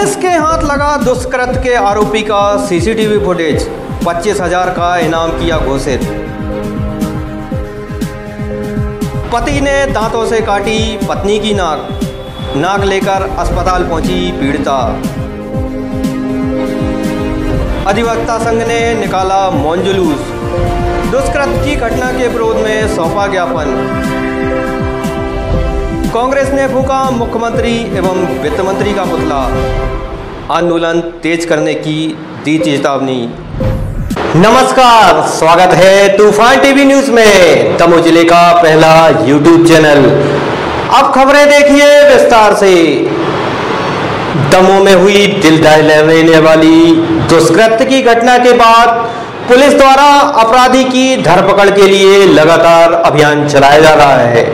Police के हाथ लगा दुष्कृत्य के आरोपी का सीसीटीवी फुटेज, 25,000 का इनाम किया घोषित। पति ने दांतों से काटी पत्नी की नाक लेकर अस्पताल पहुंची पीड़िता। अधिवक्ता संघ ने निकाला मौन जुलूस, दुष्कृत्य की घटना के विरोध में सौंपा ज्ञापन। कांग्रेस ने फूका मुख्यमंत्री एवं वित्त मंत्री का पुतला, आंदोलन तेज करने की दी चेतावनी। नमस्कार, स्वागत है तूफान टीवी न्यूज में, दमोह जिले का पहला यूट्यूब चैनल। अब खबरें देखिए विस्तार से। दमोह में हुई दिल दहला देने वाली दुष्कृत्य की घटना के बाद पुलिस द्वारा अपराधी की धरपकड़ के लिए लगातार अभियान चलाया जा रहा है।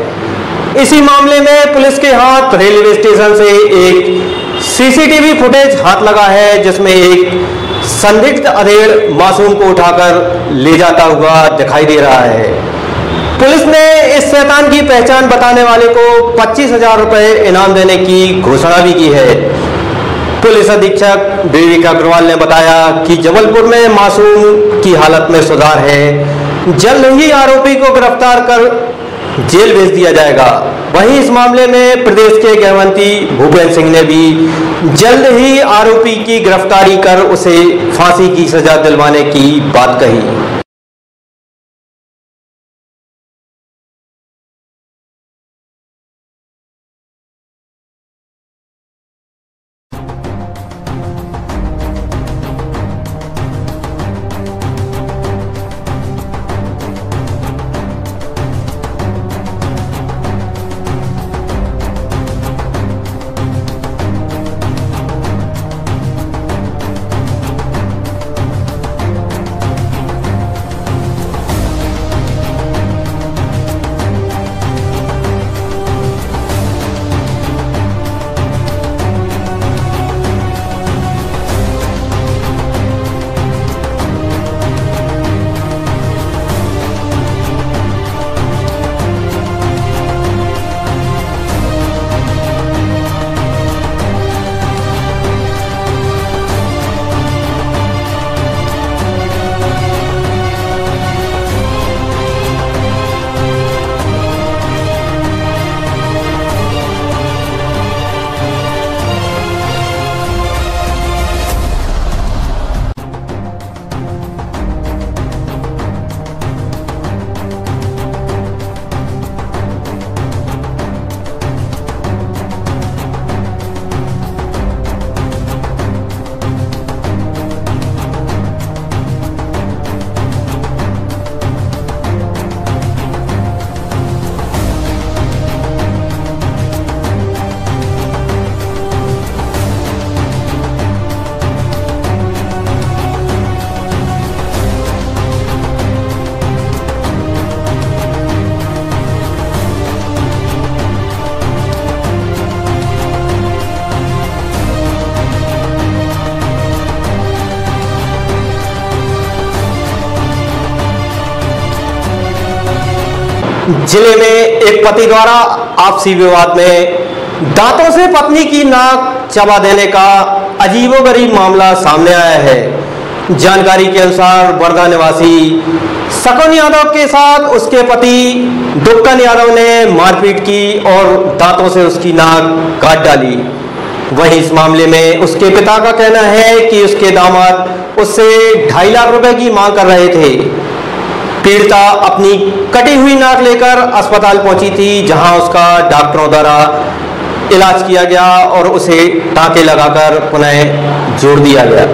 इसी मामले में पुलिस के हाथ रेलवे स्टेशन से एक सीसीटीवी फुटेज हाथ लगा है, जिसमें एक संदिग्ध अधेड़ मासूम को उठाकर ले जाता हुआ दिखाई दे रहा है। पुलिस ने इस शैतान की पहचान बताने वाले को 25,000 रुपए इनाम देने की घोषणा भी की है। पुलिस अधीक्षक विवेक अग्रवाल ने बताया कि जबलपुर में मासूम की हालत में सुधार है, जल्द ही आरोपी को गिरफ्तार कर जेल भेज दिया जाएगा। वहीं इस मामले में प्रदेश के गृह मंत्री भूपेंद्र सिंह ने भी जल्द ही आरोपी की गिरफ्तारी कर उसे फांसी की सजा दिलवाने की बात कही। जिले में एक पति द्वारा आपसी विवाद में दांतों से पत्नी की नाक चबा देने का अजीबोगरीब मामला सामने आया है। जानकारी के अनुसार वर्धा निवासी सकन यादव के साथ उसके पति दुक्कन यादव ने मारपीट की और दांतों से उसकी नाक काट डाली। वहीं इस मामले में उसके पिता का कहना है कि उसके दामाद उससे 2.5 लाख रुपए की मांग कर रहे थे। पीड़िता अपनी कटी हुई नाक लेकर अस्पताल पहुंची थी, जहां उसका डॉक्टरों द्वारा इलाज किया गया और उसे टाँके लगाकर पुनः जोड़ दिया गया।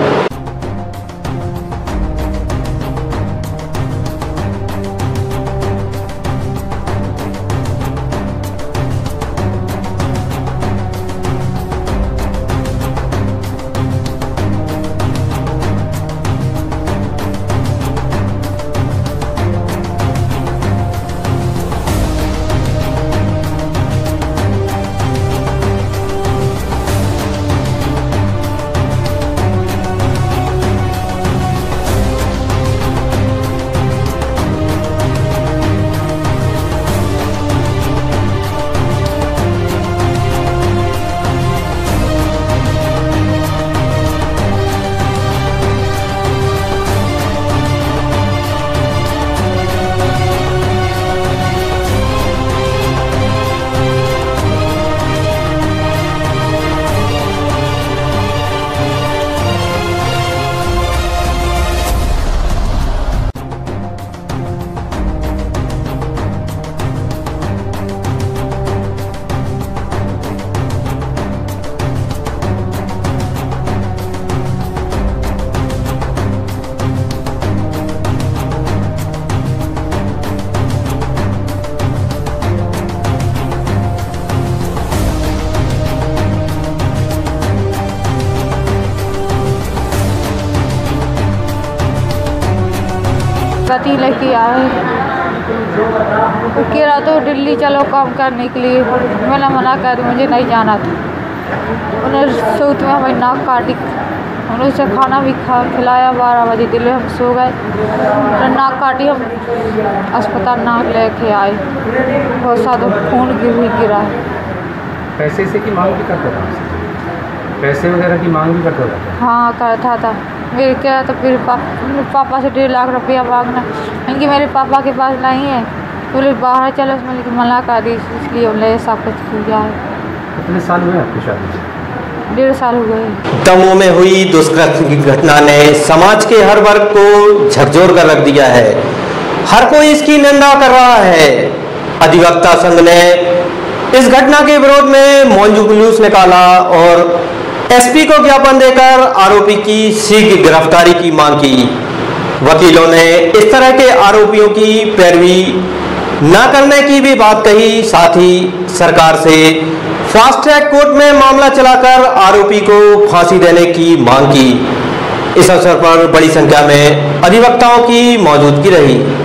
पति लेके आए, वो कह रहा तो दिल्ली चलो काम करने के लिए। मैंने मना कर दिया, मुझे नहीं जाना था। उन्हें सूत में हमें नाक काटी, उन्होंने उसे खाना भी खिलाया। 12 बजे दिल्ली हम सो गए, तो नाक काटी, हम अस्पताल नाक लेके आए। बहुत सारा खून गिरा है। पैसे से की मांग भी करता था, पैसे वगैरह की मांग भी करता था? हाँ करता था। मेरे क्या तो फिर पापा से 1.5 लाख रुपया मांगना, इनकी मेरे पापा के पास नहीं है। बोले बाहर चलो, उसमें लेकिन मना कर दी, इसलिए हमने सब कुछ किया है। कितने साल हुए आपकी शादी से? 1.5 साल हो गए। दमोह में हुई दुष्कृत्य की घटना ने समाज के हर वर्ग को झकझोर कर रख दिया है। हर कोई इसकी निंदा कर रहा है। अधिवक्ता संघ ने इस घटना के विरोध में मौन जुलूस निकाला और एसपी को ज्ञापन देकर आरोपी की शीघ्र गिरफ्तारी की मांग की। वकीलों ने इस तरह के आरोपियों की पैरवी न करने की भी बात कही। साथ ही सरकार से फास्ट ट्रैक कोर्ट में मामला चलाकर आरोपी को फांसी देने की मांग की। इस अवसर पर बड़ी संख्या में अधिवक्ताओं की मौजूदगी रही।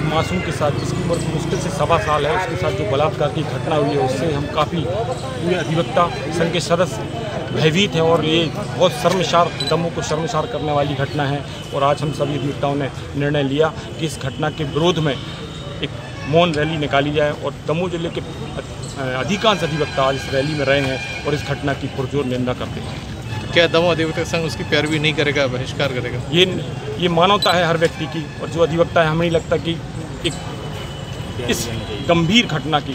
मासूम के साथ, जिसकी उम्र मुश्किल से 1.25 साल है, उसके साथ जो बलात्कार की घटना हुई है, उससे हम काफ़ी पूरे अधिवक्ता संघ के सदस्य भयभीत हैं और ये बहुत शर्मसार, दमोह को शर्मसार करने वाली घटना है। और आज हम सभी अधिवक्ताओं ने निर्णय लिया कि इस घटना के विरोध में एक मौन रैली निकाली जाए और दमोह जिले के अधिकांश अधिवक्ता आज इस रैली में रहे हैं और इस घटना की पुरजोर निंदा करते हैं। क्या दमोह अधिवक्ता संघ उसकी पैरवी नहीं करेगा, बहिष्कार करेगा? ये मानवता है हर व्यक्ति की, और जो अधिवक्ता है, हमें नहीं लगता कि इस गंभीर घटना की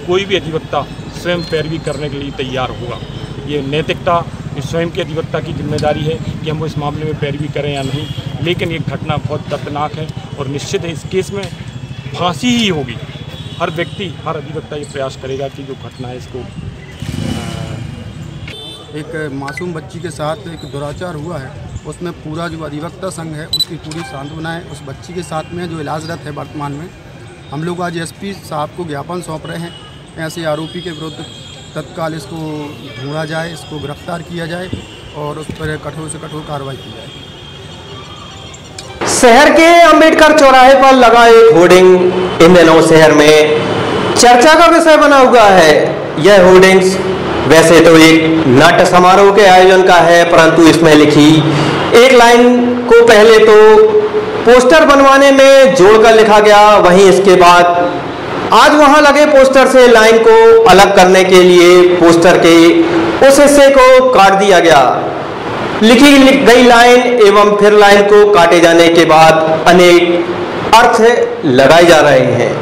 कोई भी अधिवक्ता स्वयं पैरवी करने के लिए तैयार होगा। ये नैतिकता, स्वयं के अधिवक्ता की जिम्मेदारी है कि हम वो इस मामले में पैरवी करें या नहीं। लेकिन ये घटना बहुत दर्दनाक है और निश्चित है इस केस में फांसी ही होगी। हर व्यक्ति, हर अधिवक्ता ये प्रयास करेगा कि जो घटना है इसको। एक मासूम बच्ची के साथ एक दुराचार हुआ है, उसमें पूरा जो अधिवक्ता संघ है उसकी पूरी सांत्वना है उस बच्ची के साथ में जो इलाजरत है वर्तमान में। हम लोग आज एसपी साहब को ज्ञापन सौंप रहे हैं, ऐसे आरोपी के विरुद्ध तत्काल इसको ढूंढा जाए, इसको गिरफ्तार किया जाए और उस पर कठोर से कठोर कार्रवाई की जाए। शहर के अंबेडकर चौराहे पर लगा एक होर्डिंग इन दिनों शहर में चर्चा का विषय बना हुआ है। यह होर्डिंग्स वैसे तो एक नाट्य समारोह के आयोजन का है, परंतु इसमें लिखी एक लाइन को पहले तो पोस्टर बनवाने में जोड़कर लिखा गया, वहीं इसके बाद आज वहां लगे पोस्टर से लाइन को अलग करने के लिए पोस्टर के उस हिस्से को काट दिया गया। लिखी गई लाइन एवं फिर लाइन को काटे जाने के बाद अनेक अर्थ लगाए जा रहे हैं।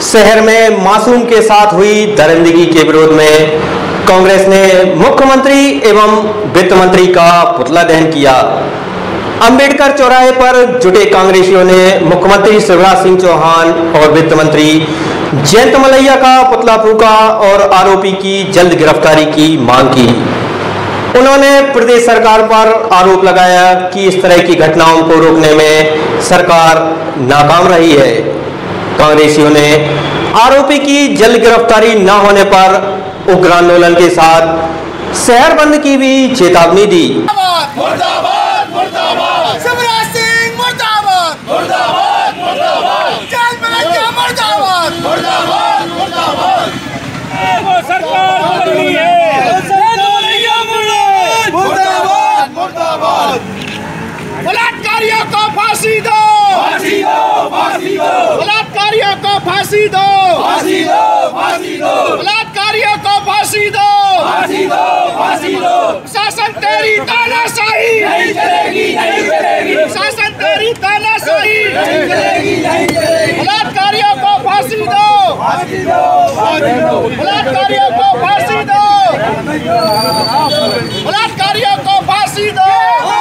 शहर में मासूम के साथ हुई दरिंदगी के विरोध में कांग्रेस ने मुख्यमंत्री एवं वित्त मंत्री का पुतला दहन किया। अंबेडकर चौराहे पर जुटे कांग्रेसियों ने मुख्यमंत्री शिवराज सिंह चौहान और वित्त मंत्री जयंत मलैया का पुतला फूंका और आरोपी की जल्द गिरफ्तारी की मांग की। उन्होंने प्रदेश सरकार पर आरोप लगाया कि इस तरह की घटनाओं को रोकने में सरकार नाकाम रही है। कांग्रेसियों ने आरोपी की जल्द गिरफ्तारी न होने पर उग्र आंदोलन के साथ शहर बंद की भी चेतावनी दी। मुर्दाबाद मुर्दाबाद शिवराज सिंह मुर्दाबाद मुर्दाबाद मुर्दाबाद जयंत मलैया मुर्दाबाद मुर्दाबाद मुर्दाबाद सरकार बदली है मुर्दाबाद मुर्दाबाद बलात्कारियों को फांसी दो फांसी दो फांसी दो बलात्कारियों को फांसी दो फांसी दो फांसी दो बलात्कारियों को फांसी दो फांसी दो फांसी दो शासन तेरी तानाशाही नहीं चलेगी नहीं चलेगी शासन तेरी तानाशाही नहीं चलेगी नहीं चलेगी बलात्कारियों को फांसी दो फांसी दो फांसी दो बलात्कारियों को फांसी दो बलात्कारियों को फांसी दो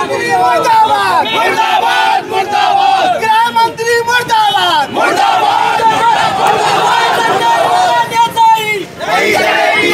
मुर्दाबाद मुर्दाबाद मुर्दाबाद गृह मंत्री मुर्दाबाद मुर्दाबाद नहीं चलेगी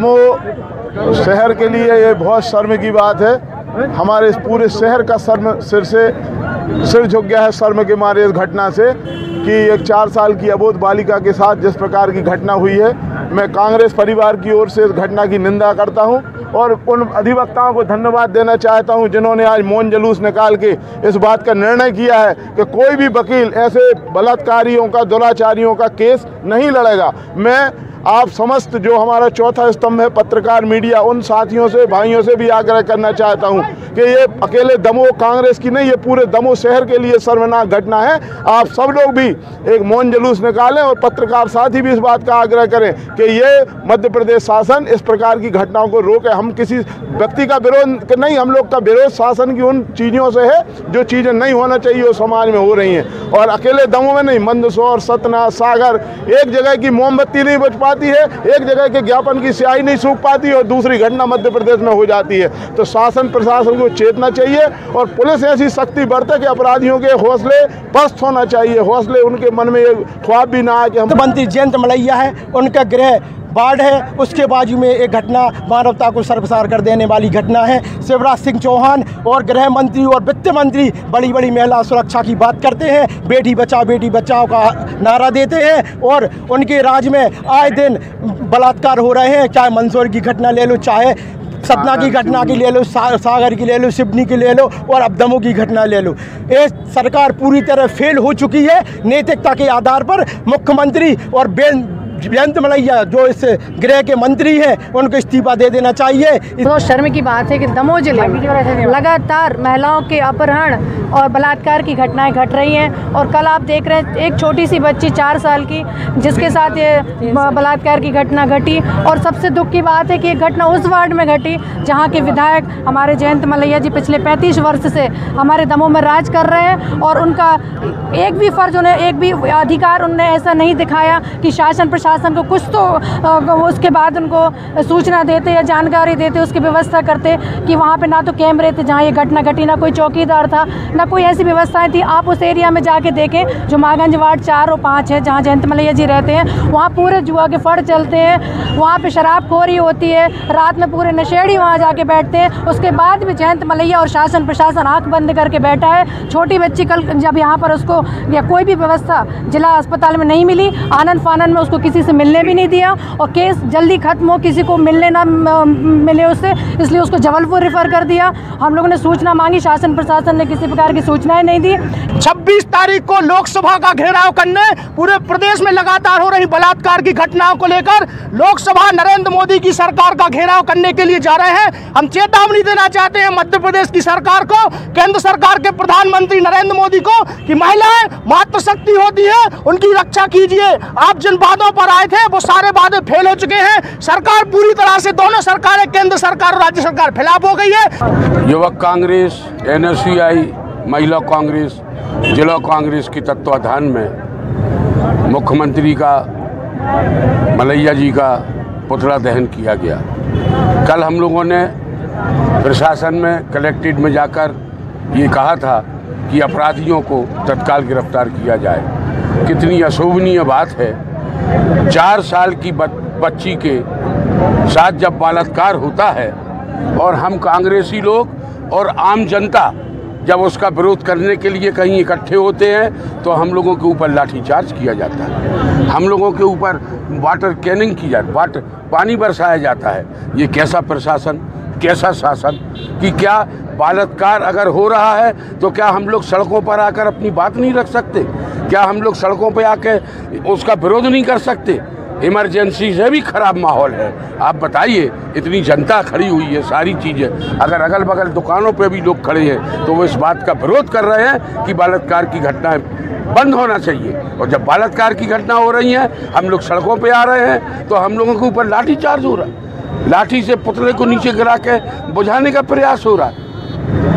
दमोह शहर के लिए ये बहुत शर्म की बात है। हमारे इस पूरे शहर का सिर झुक गया है शर्म के मारे इस घटना से कि एक 4 साल की अबोध बालिका के साथ जिस प्रकार की घटना हुई है। मैं कांग्रेस परिवार की ओर से इस घटना की निंदा करता हूं और उन अधिवक्ताओं को धन्यवाद देना चाहता हूं जिन्होंने आज मौन जुलूस निकाल के इस बात का निर्णय किया है कि कोई भी वकील ऐसे बलात्कारियों का, दुराचारियों का केस नहीं लड़ेगा। मैं आप समस्त जो हमारा चौथा स्तंभ है पत्रकार मीडिया, उन साथियों से, भाइयों से भी आग्रह करना चाहता हूं कि ये अकेले दमोह कांग्रेस की नहीं, ये पूरे दमोह शहर के लिए शर्मनाक घटना है। आप सब लोग भी एक मौन जुलूस निकालें और पत्रकार साथी भी इस बात का आग्रह करें कि ये मध्य प्रदेश शासन इस प्रकार की घटनाओं को रोके। हम किसी व्यक्ति का विरोध नहीं, हम लोग का विरोध शासन की उन चीज़ों से है जो चीज़ें नहीं होना चाहिए वो समाज में हो रही हैं। और अकेले दमोह में नहीं, मंदसौर, सतना, सागर, एक जगह की मोमबत्ती नहीं बच पाती है, एक जगह के ज्ञापन की स्याही नहीं सूख पाती और दूसरी घटना मध्य प्रदेश में हो जाती है। तो शासन प्रशासन को चेतना चाहिए और पुलिस ऐसी सख्ती बरते कि अपराधियों के हौसले पस्त होना चाहिए, हौसले उनके मन में ये ख्वाब भी ना आए कि हम। मंत्री जयंत मलैया है, उनका गृह वार्ड है, उसके बाजू में एक घटना मानवता को शर्मसार कर देने वाली घटना है। शिवराज सिंह चौहान और गृह मंत्री और वित्त मंत्री बड़ी बड़ी महिला सुरक्षा की बात करते हैं, बेटी बचाओ का नारा देते हैं और उनके राज में आए दिन बलात्कार हो रहे हैं। चाहे मंदसौर की घटना ले लो, चाहे सतना की घटना की ले लो, सागर की ले लो, सिवनी की ले लो और अब दमोह की घटना ले लो। ये सरकार पूरी तरह फेल हो चुकी है। नैतिकता के आधार पर मुख्यमंत्री और जयंत मलैया जो इस गृह के मंत्री हैं उनको इस्तीफा दे देना चाहिए। बहुत शर्म की बात है कि दमोह जिले में लगातार महिलाओं के अपहरण और बलात्कार की घटनाएं घट रही हैं। और कल आप देख रहे हैं एक छोटी सी बच्ची 4 साल की जिसके साथ ये बलात्कार की घटना घटी। और सबसे दुख की बात है कि ये घटना उस वार्ड में घटी जहाँ के विधायक हमारे जयंत मलैया जी पिछले 35 वर्ष से हमारे दमोह में राज कर रहे हैं और उनका एक भी फर्ज उन्हें, एक भी अधिकार उन्हें ऐसा नहीं दिखाया कि शासन प्रशासन को कुछ तो उसके बाद उनको सूचना देते या जानकारी देते, उसकी व्यवस्था करते कि वहाँ पे ना तो कैमरे थे जहाँ ये घटना घटी, ना कोई चौकीदार था, ना कोई ऐसी व्यवस्थाएं थी। आप उस एरिया में जाके देखें जो मागंज वार्ड 4 और 5 है जहाँ जयंत मलैया जी रहते हैं, वहाँ पूरे जुआ के फड़ चलते हैं, वहाँ पे शराबखोरी होती है, रात में पूरे नशेड़ी वहाँ जाके बैठते हैं। उसके बाद भी जयंत मलैया और शासन प्रशासन आँख बंद करके बैठा है। छोटी बच्ची कल जब यहाँ पर उसको या कोई भी व्यवस्था जिला अस्पताल में नहीं मिली, आनंद फानन में उसको किसी से मिलने भी नहीं दिया और केस जल्दी खत्म हो, किसी को मिलने ना मिले उससे, इसलिए उसको जबलपुर रेफर कर दिया। हम लोगों ने सूचना मांगी, शासन प्रशासन ने किसी प्रकार की सूचनाएं नहीं दी। 26 तारीख को लोकसभा का घेराव करने पूरे प्रदेश में लगातार हो रही बलात्कार की घटनाओं को लेकर लोकसभा नरेंद्र मोदी की सरकार का घेराव करने के लिए जा रहे हैं। हम चेतावनी देना चाहते हैं मध्य प्रदेश की सरकार को, केंद्र सरकार के प्रधानमंत्री नरेंद्र मोदी को कि महिलाएं मातृशक्ति होती है, उनकी रक्षा कीजिए। आप जिन वादों पर आए थे वो सारे वादे फेल हो चुके हैं। सरकार पूरी तरह से, दोनों सरकारें, केंद्र सरकार और राज्य सरकार खिलाफ हो गई है। युवक कांग्रेस, NSUI, महिला कांग्रेस, जिला कांग्रेस के तत्वाधान में मुख्यमंत्री का, मलैया जी का पुतला दहन किया गया। कल हम लोगों ने प्रशासन में, कलेक्ट्रेट में जाकर ये कहा था कि अपराधियों को तत्काल गिरफ्तार किया जाए। कितनी अशोभनीय बात है। 4 साल की बच्ची के साथ जब बलात्कार होता है और हम कांग्रेसी लोग और आम जनता जब उसका विरोध करने के लिए कहीं इकट्ठे होते हैं तो हम लोगों के ऊपर लाठीचार्ज किया जाता है, हम लोगों के ऊपर वाटर कैनिंग की जाती, पानी बरसाया जाता है। ये कैसा प्रशासन, कैसा शासन कि क्या बलात्कार अगर हो रहा है तो क्या हम लोग सड़कों पर आकर अपनी बात नहीं रख सकते? क्या हम लोग सड़कों पर आकर उसका विरोध नहीं कर सकते? इमरजेंसी से भी खराब माहौल है। आप बताइए, इतनी जनता खड़ी हुई है, सारी चीज़ें, अगर अगल बगल दुकानों पे भी लोग खड़े हैं तो वो इस बात का विरोध कर रहे हैं कि बलात्कार की घटनाएं बंद होना चाहिए। और जब बलात्कार की घटना हो रही है, हम लोग सड़कों पे आ रहे हैं तो हम लोगों के ऊपर लाठी चार्ज हो रहा है, लाठी से पुतले को नीचे गिरा के बुझाने का प्रयास हो रहा है।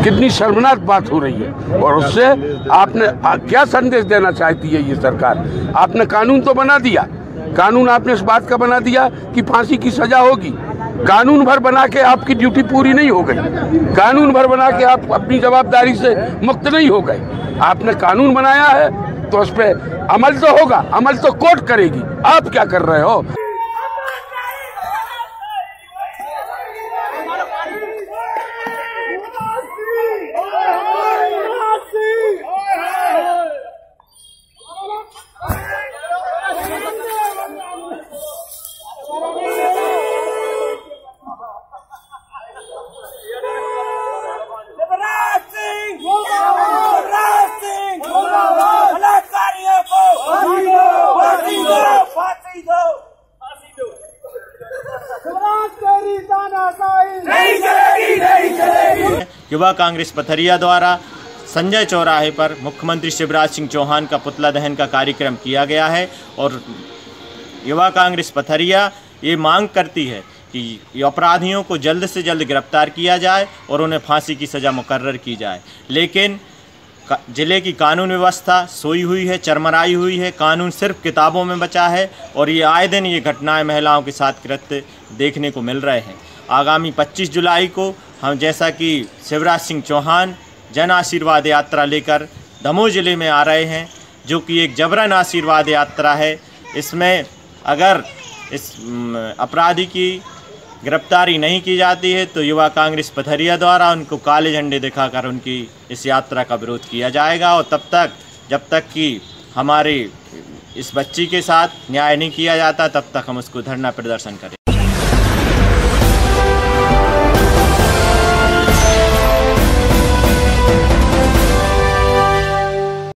कितनी शर्मनाक बात हो रही है। और उससे आपने क्या संदेश देना चाहती है ये सरकार? आपने कानून तो बना दिया, कानून आपने इस बात का बना दिया कि फांसी की सजा होगी। कानून भर बना के आपकी ड्यूटी पूरी नहीं हो गई, कानून भर बना के आप अपनी जवाबदारी से मुक्त नहीं हो गए। आपने कानून बनाया है तो उस पर अमल तो होगा, अमल तो कोर्ट करेगी। आप क्या कर रहे हो? तेरी तानाशाही नहीं चलेगी, नहीं चलेगी। युवा कांग्रेस पथरिया द्वारा संजय चौराहे पर मुख्यमंत्री शिवराज सिंह चौहान का पुतला दहन का कार्यक्रम किया गया है और युवा कांग्रेस पथरिया ये मांग करती है कि अपराधियों को जल्द से जल्द गिरफ्तार किया जाए और उन्हें फांसी की सज़ा मुकर्रर की जाए। लेकिन ज़िले की कानून व्यवस्था सोई हुई है, चरमराई हुई है, कानून सिर्फ किताबों में बचा है और ये आए दिन ये घटनाएं महिलाओं के साथ कृत्य देखने को मिल रहे हैं। आगामी 25 जुलाई को हम जैसा कि शिवराज सिंह चौहान जन आशीर्वाद यात्रा लेकर दमोह ज़िले में आ रहे हैं, जो कि एक जबरन आशीर्वाद यात्रा है। इसमें अगर इस अपराधी की गिरफ्तारी नहीं की जाती है तो युवा कांग्रेस पथरिया द्वारा उनको काले झंडे दिखाकर उनकी इस यात्रा का विरोध किया जाएगा और तब तक जब तक कि हमारे इस बच्ची के साथ न्याय नहीं किया जाता तब तक हम उसको धरना प्रदर्शन करें।